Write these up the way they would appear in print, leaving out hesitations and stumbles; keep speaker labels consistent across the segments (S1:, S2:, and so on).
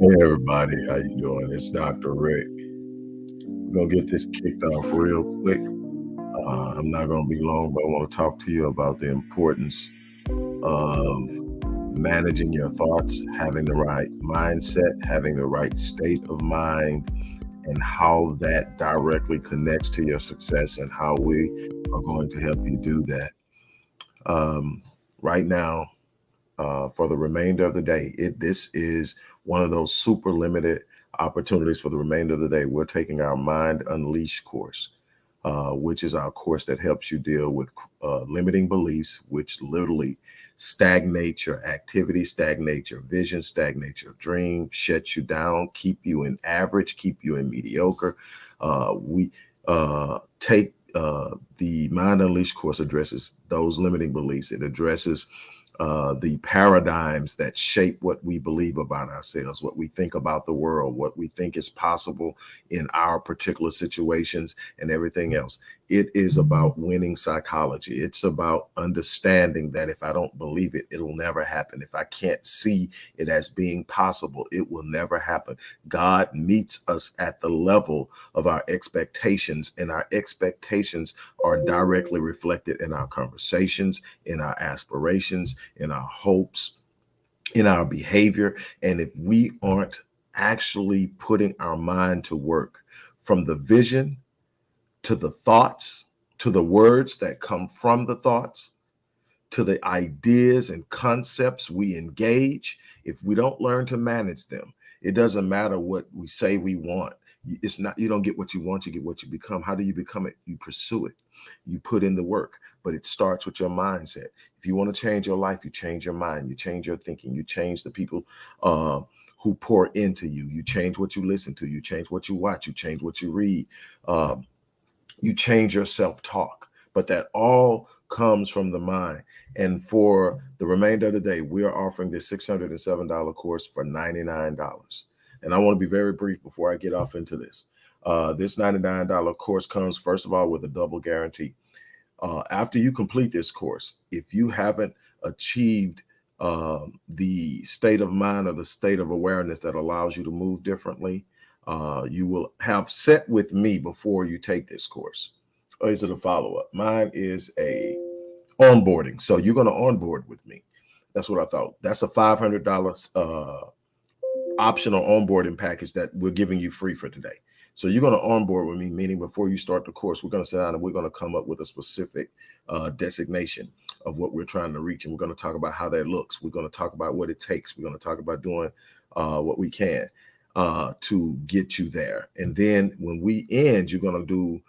S1: Hey everybody, how you doing? It's Dr. Rick. We're gonna get this kicked off real quick. I'm not gonna be long, but I want to talk to you about the importance of managing your thoughts, having the right mindset, having the right state of mind, and how that directly connects to your success and how we are going to help you do that. Right now, for the remainder of the day. This is one of those super limited opportunities for the remainder of the day. We're taking our Mind Unleashed course, which is our course that helps you deal with limiting beliefs, which literally stagnate your activity, stagnate your vision, stagnate your dream, shut you down, keep you in average, keep you in mediocre. We take the Mind Unleashed course addresses those limiting beliefs. It addresses the paradigms that shape what we believe about ourselves, what we think about the world, what we think is possible in our particular situations, and everything else. It is about winning psychology. It's about understanding that if I don't believe it, it'll never happen. If I can't see it as being possible, it will never happen. God meets us at the level of our expectations, and our expectations are directly reflected in our conversations, in our aspirations, in our hopes, in our behavior. And if we aren't actually putting our mind to work, from the vision to the thoughts, to the words that come from the thoughts, to the ideas and concepts we engage, if we don't learn to manage them, it doesn't matter what we say we want. It's not, you don't get what you want, you get what you become. How do you become it? You pursue it. You put in the work, but it starts with your mindset. If you want to change your life, you change your mind, you change your thinking, you change the people who pour into you, you change what you listen to, you change what you watch, you change what you read, you change your self-talk. But that all comes from the mind. And for the remainder of the day, we are offering this $607 course for $99. And I want to be very brief before I get off into this. This $99 course comes, first of all, with a double guarantee. After you complete this course, if you haven't achieved the state of mind or the state of awareness that allows you to move differently, you will have set with me before you take this course. Or is it a follow-up? Mine is a onboarding. So you're going to onboard with me. That's what I thought. That's a $500 optional onboarding package that we're giving you free for today. So you're going to onboard with me, meaning before you start the course, we're going to sit down and we're going to come up with a specific designation of what we're trying to reach. And we're going to talk about how that looks. We're going to talk about what it takes. We're going to talk about doing what we can to get you there. And then when we end, you're going to do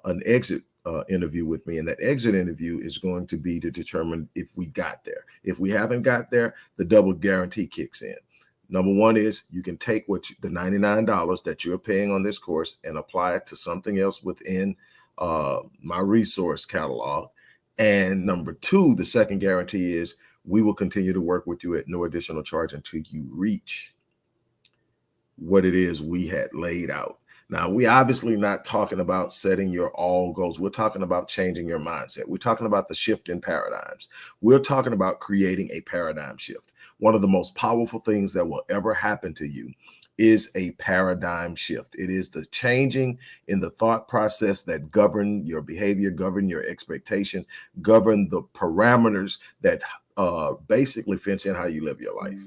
S1: an exit interview with me. And that exit interview is going to be to determine if we got there. If we haven't got there, the double guarantee kicks in. Number one is you can take the $99 that you're paying on this course and apply it to something else within my resource catalog. And number two, the second guarantee is we will continue to work with you at no additional charge until you reach what it is we had laid out. Now, we obviously not talking about setting your all goals. We're talking about changing your mindset. We're talking about the shift in paradigms. We're talking about creating a paradigm shift. One of the most powerful things that will ever happen to you is a paradigm shift. It is the changing in the thought process that govern your behavior, govern your expectation, govern the parameters that basically fence in how you live your life.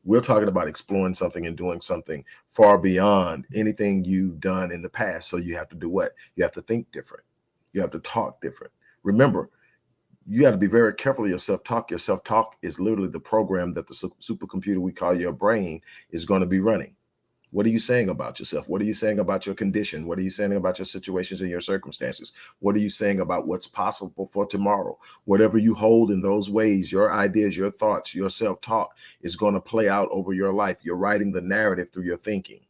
S1: We're talking about exploring something and doing something far beyond anything you've done in the past. So you have to do what? You have to think different. You have to talk different. Remember, you got to be very careful of your self-talk. Your self-talk is literally the program that the supercomputer we call your brain is going to be running. What are you saying about yourself? What are you saying about your condition? What are you saying about your situations and your circumstances? What are you saying about what's possible for tomorrow? Whatever you hold in those ways, your ideas, your thoughts, your self-talk is going to play out over your life. You're writing the narrative through your thinking.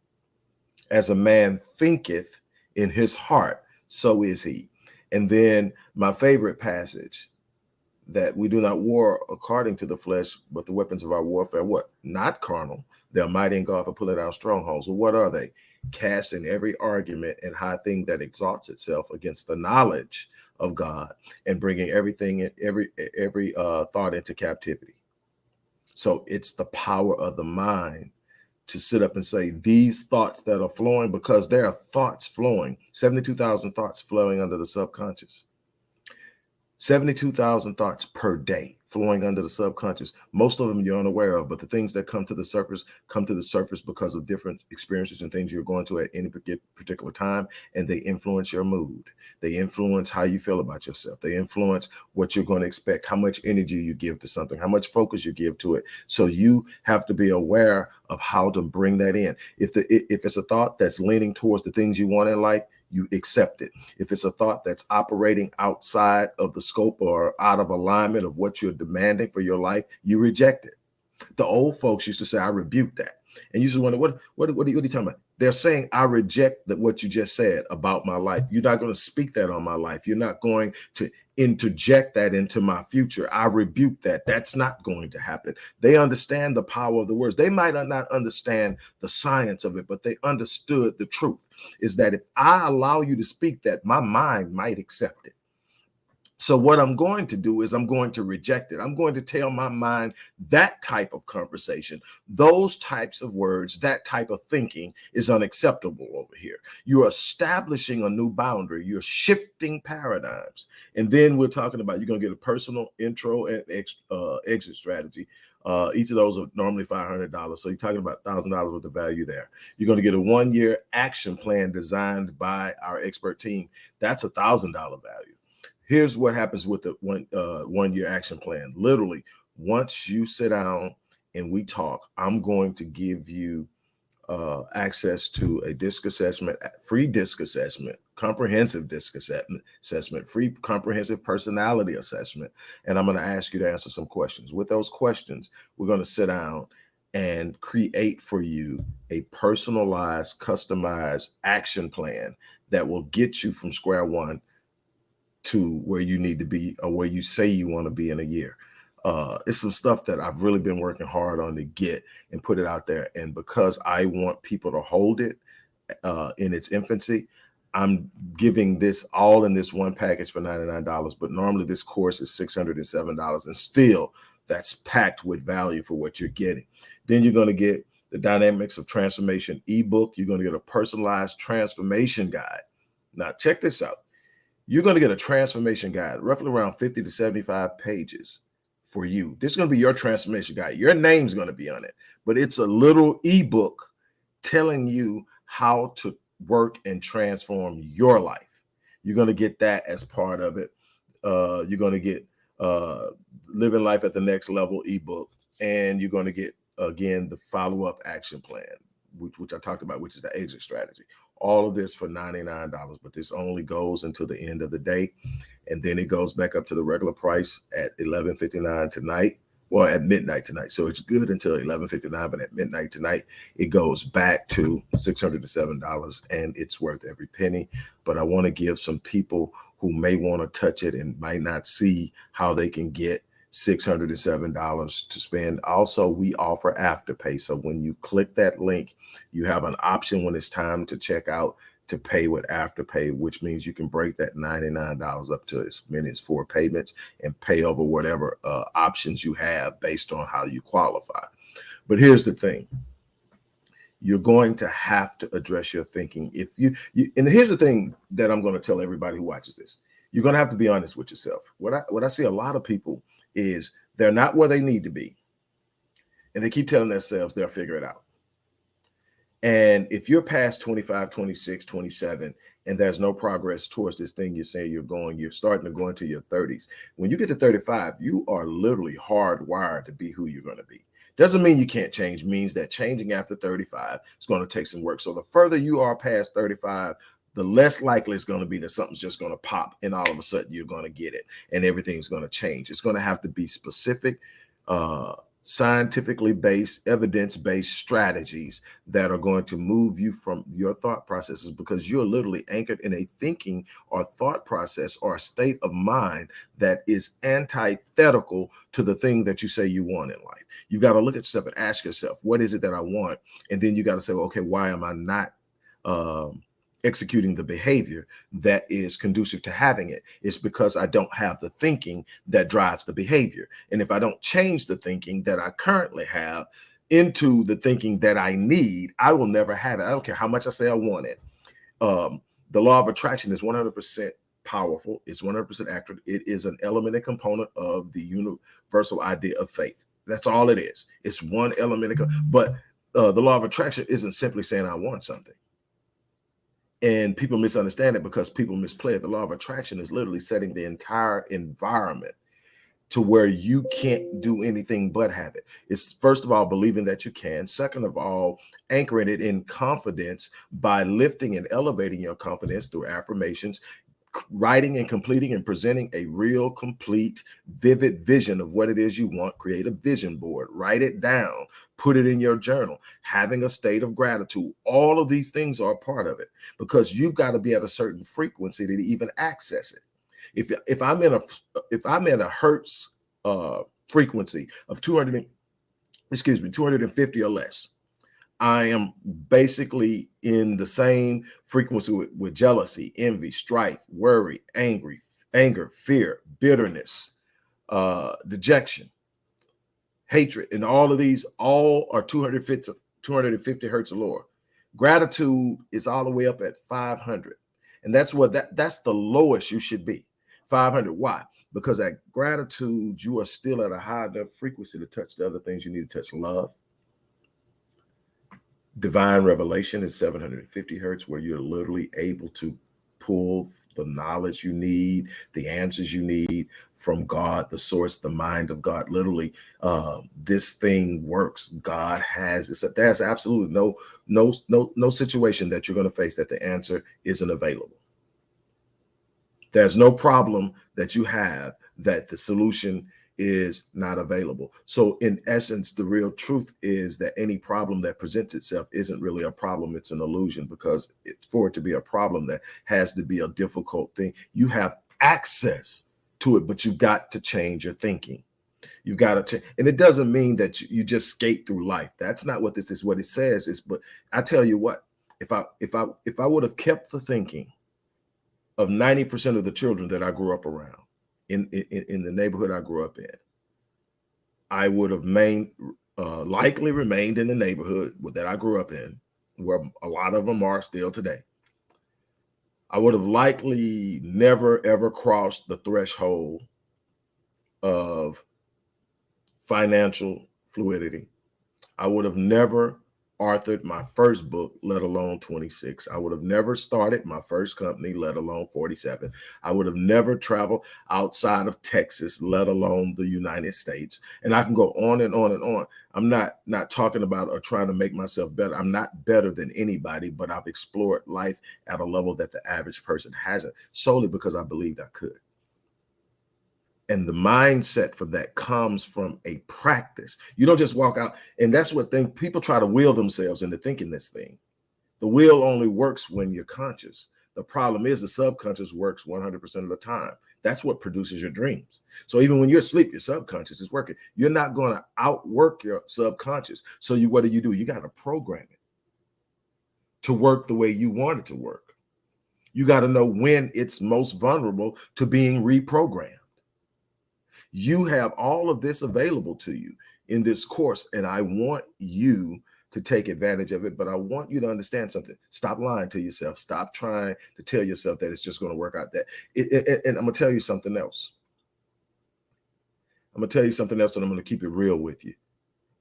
S1: As a man thinketh in his heart, so is he. And then my favorite passage, that we do not war according to the flesh, but the weapons of our warfare, what? Not carnal. They're mighty in God for pulling down strongholds. Well, what are they? Casting every argument and high thing that exalts itself against the knowledge of God, and bringing everything, every thought into captivity. So it's the power of the mind to sit up and say these thoughts that are flowing, because there are thoughts flowing, 72,000 thoughts flowing under the subconscious. 72,000 thoughts per day flowing under the subconscious. Most of them you're unaware of, but the things that come to the surface because of different experiences and things you're going to at any particular time, and they influence your mood. They influence how you feel about yourself. They influence what you're going to expect, how much energy you give to something, how much focus you give to it. So you have to be aware of how to bring that in. If it's a thought that's leaning towards the things you want in life, you accept it. If it's a thought that's operating outside of the scope or out of alignment of what you're demanding for your life, you reject it. The old folks used to say, I rebuke that. And you used to wonder, what are you talking about? They're saying, I reject what you just said about my life. You're not going to speak that on my life. You're not going to interject that into my future. I rebuke that. That's not going to happen. They understand the power of the words. They might not understand the science of it, but they understood the truth is that if I allow you to speak that, my mind might accept it. So what I'm going to do is I'm going to reject it. I'm going to tell my mind that type of conversation, those types of words, that type of thinking is unacceptable over here. You're establishing a new boundary. You're shifting paradigms. And then we're talking about, you're going to get a personal intro and exit strategy. Each of those are normally $500. So you're talking about $1,000 worth of value there. You're going to get a 1-year action plan designed by our expert team. That's $1,000 value. Here's what happens with the 1-year action plan. Literally, once you sit down and we talk, I'm going to give you access to a disc assessment, free disc assessment, comprehensive disc assessment, free comprehensive personality assessment. And I'm going to ask you to answer some questions. With those questions, we're going to sit down and create for you a personalized, customized action plan that will get you from square one to where you need to be, or where you say you want to be in a year. It's some stuff that I've really been working hard on to get and put it out there. And because I want people to hold it in its infancy, I'm giving this all in this one package for $99. But normally this course is $607, and still that's packed with value for what you're getting. Then you're going to get the Dynamics of Transformation ebook. You're going to get a personalized transformation guide. Now check this out. You're going to get a transformation guide, roughly around 50 to 75 pages for you. This is going to be your transformation guide. Your name's going to be on it, but it's a little ebook telling you how to work and transform your life. You're going to get that as part of it. You're going to get Living Life at the Next Level ebook, and you're going to get, again, the follow-up action plan, which I talked about, which is the exit strategy. All of this for $99, but this only goes until the end of the day. And then it goes back up to the regular price at $11.59 tonight. Well, at midnight tonight. So it's good until $11.59, but at midnight tonight, it goes back to $607, and it's worth every penny. But I want to give some people who may want to touch it and might not see how they can get $607 to spend. Also, we offer Afterpay. So when you click that link, you have an option when it's time to check out to pay with Afterpay, which means you can break that $99 up to as many as 4 payments and pay over whatever options you have based on how you qualify. But here's the thing. You're going to have to address your thinking. If you and here's the thing that I'm going to tell everybody who watches this. You're going to have to be honest with yourself. What I see a lot of people is they're not where they need to be, and they keep telling themselves they'll figure it out. And if you're past 25, 26, 27, and there's no progress towards this thing you're saying you're starting to go into your 30s. When you get to 35, you are literally hardwired to be who you're going to be. Doesn't mean you can't change, means that changing after 35 is going to take some work. So the further you are past 35, the less likely it's going to be that something's just going to pop and all of a sudden you're going to get it and everything's going to change. It's going to have to be specific, scientifically based, evidence-based strategies that are going to move you from your thought processes, because you're literally anchored in a thinking or thought process or a state of mind that is antithetical to the thing that you say you want in life. You've got to look at yourself and ask yourself, what is it that I want? And then you got to say, well, okay, why am I not executing the behavior that is conducive to having it? It's because I don't have the thinking that drives the behavior. And if I don't change the thinking that I currently have, into the thinking that I need, I will never have it. I don't care how much I say I want it. The law of attraction is 100% powerful. It's 100% accurate. It is an element and component of the universal idea of faith. That's all it is. It's one element. But the law of attraction isn't simply saying I want something. And people misunderstand it because people misplay it. The law of attraction is literally setting the entire environment to where you can't do anything but have it. It's first of all believing that you can. Second of all, anchoring it in confidence by lifting and elevating your confidence through affirmations, writing and completing and presenting a real, complete, vivid vision of what it is you want. Create a vision board, write it down, put it in your journal, having a state of gratitude. All of these things are a part of it because you've got to be at a certain frequency to even access it. If I'm in a hertz frequency of 250 or less, I am basically in the same frequency with jealousy, envy, strife, worry, anger, fear, bitterness, dejection, hatred, and all of these all are 250 hertz or lower. Gratitude is all the way up at 500, and that's the lowest you should be. 500. Why? Because at gratitude, you are still at a high enough frequency to touch the other things you need to touch. Love. Divine revelation is 750 hertz, where you're literally able to pull the knowledge you need, the answers you need from God, the source, the mind of God. Literally, this thing works. God has this. There's absolutely no situation that you're going to face that the answer isn't available. There's no problem that you have that the solution is not available. So in essence, the real truth is that any problem that presents itself isn't really a problem. It's an illusion, because for it to be a problem, that has to be a difficult thing. You have access to it, but you've got to change your thinking. You've got to change. And it doesn't mean that you just skate through life. That's not what this is. What it says is, but I tell you what, if I would have kept the thinking of 90% of the children that I grew up around in the neighborhood I grew up in, I would have likely remained in the neighborhood that I grew up in, where a lot of them are still today. I would have likely never, ever crossed the threshold of financial fluidity. I would have never authored my first book, let alone 26. I would have never started my first company, let alone 47. I would have never traveled outside of Texas, let alone the United States. And I can go on and on and on. I'm not talking about or trying to make myself better. I'm not better than anybody, but I've explored life at a level that the average person hasn't, solely because I believed I could. And the mindset for that comes from a practice. You don't just walk out. And that's what people try to will themselves into thinking this thing. The will only works when you're conscious. The problem is the subconscious works 100% of the time. That's what produces your dreams. So even when you're asleep, your subconscious is working. You're not going to outwork your subconscious. So what do? You got to program it to work the way you want it to work. You got to know when it's most vulnerable to being reprogrammed. You have all of this available to you in this course, and I want you to take advantage of it. But I want you to understand something. Stop lying to yourself. Stop trying to tell yourself that it's just going to work out. And I'm going to tell you something else. I'm going to tell you something else, and I'm going to keep it real with you.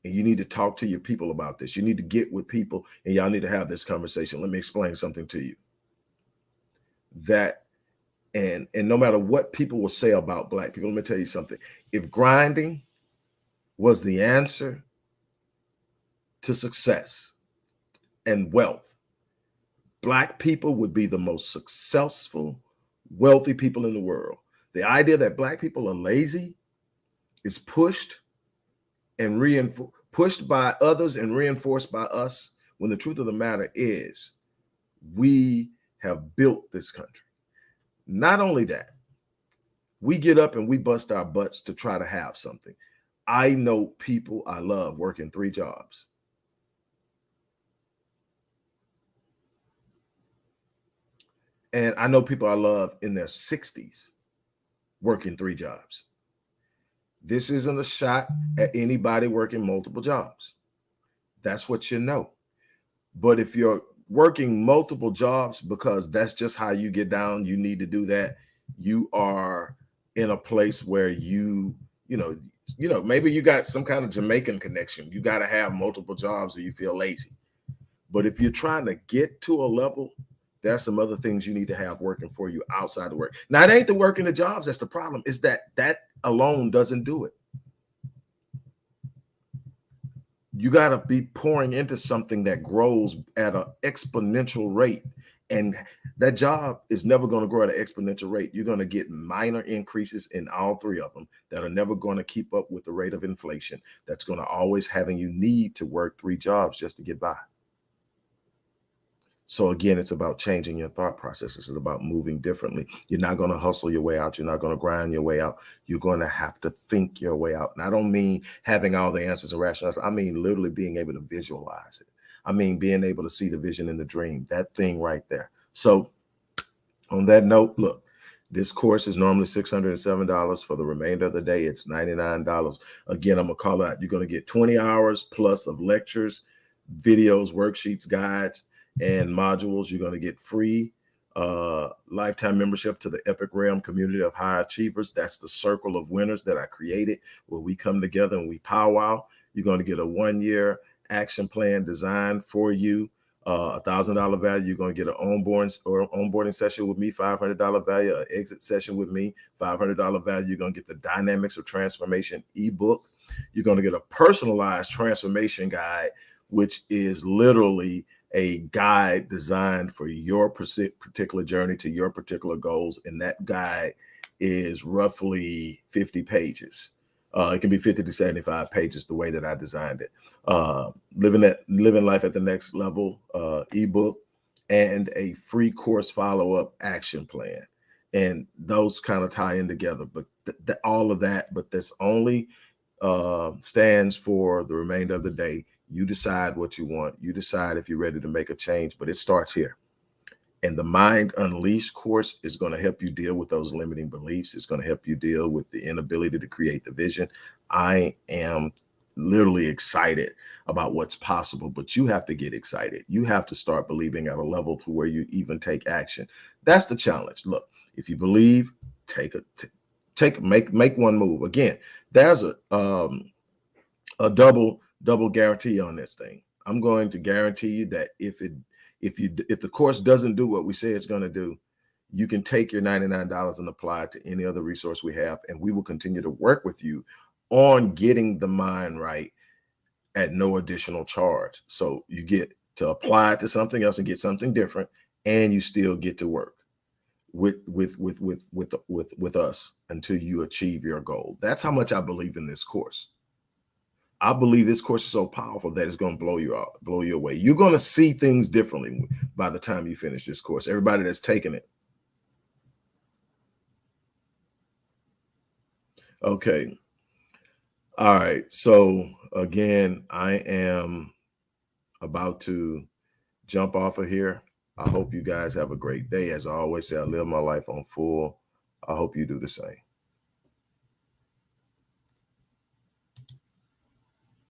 S1: And you need to talk to your people about this. You need to get with people, and y'all need to have this conversation. Let me explain something to you. And no matter what people will say about Black people, let me tell you something. If grinding was the answer to success and wealth, Black people would be the most successful, wealthy people in the world. The idea that Black people are lazy is pushed by others and reinforced by us, when the truth of the matter is we have built this country. Not only that, we get up and we bust our butts to try to have something. I know people I love working 3 jobs. And I know people I love in their 60s working 3 jobs. This isn't a shot at anybody working multiple jobs. That's what you know. But if you're working multiple jobs because that's just how you get down, you need to do that, you are in a place where maybe you got some kind of Jamaican connection. You got to have multiple jobs or you feel lazy. But if you're trying to get to a level, there's some other things you need to have working for you outside the work. Now, it ain't the work in the jobs that's the problem. Is that alone doesn't do it. You got to be pouring into something that grows at an exponential rate. And that job is never going to grow at an exponential rate. You're going to get minor increases in all three of them that are never going to keep up with the rate of inflation. That's going to always having you need to work 3 jobs just to get by. So again, it's about changing your thought processes. It's about moving differently. You're not going to hustle your way out. You're not going to grind your way out. You're going to have to think your way out. And I don't mean having all the answers and rationale. I mean literally being able to visualize it. I mean being able to see the vision in the dream, that thing right there. So on that note, look, this course is normally $607. For the remainder of the day, it's $99. Again, I'm going to call out. You're going to get 20 hours plus of lectures, videos, worksheets, guides, and modules. You're going to get free lifetime membership to the Epic Realm community of high achievers. That's the circle of winners that I created, where we come together and we powwow. You're going to get a 1-year action plan designed for you. $1,000 value. You're going to get an onboarding session with me, $500 value, an exit session with me, $500 value. You're going to get the Dynamics of Transformation ebook. You're going to get a personalized transformation guide, which is literally a guide designed for your particular journey to your particular goals. And that guide is roughly 50 pages. It can be 50 to 75 pages the way that I designed it. Living Life at the Next Level ebook, and a free course follow-up action plan. And those kind of tie in together. But all of that, but this only stands for the remainder of the day. You decide what you want. You decide if you're ready to make a change, but it starts here. And the Mind Unleashed course is going to help you deal with those limiting beliefs. It's going to help you deal with the inability to create the vision. I am literally excited about what's possible, but you have to get excited. You have to start believing at a level to where you even take action. That's the challenge. Look, if you believe, make one move. Again, there's a double guarantee on this thing. I'm going to guarantee you that if the course doesn't do what we say it's going to do, you can take your $99 and apply it to any other resource we have, and we will continue to work with you on getting the mind right at no additional charge. So you get to apply it to something else and get something different, and you still get to work with us until you achieve your goal. That's how much I believe in this course. I believe this course is so powerful that it's going to blow you away. You're going to see things differently by the time you finish this course. Everybody that's taken it. Okay. All right. So again, I am about to jump off of here. I hope you guys have a great day. As I always say, I live my life on full. I hope you do the same.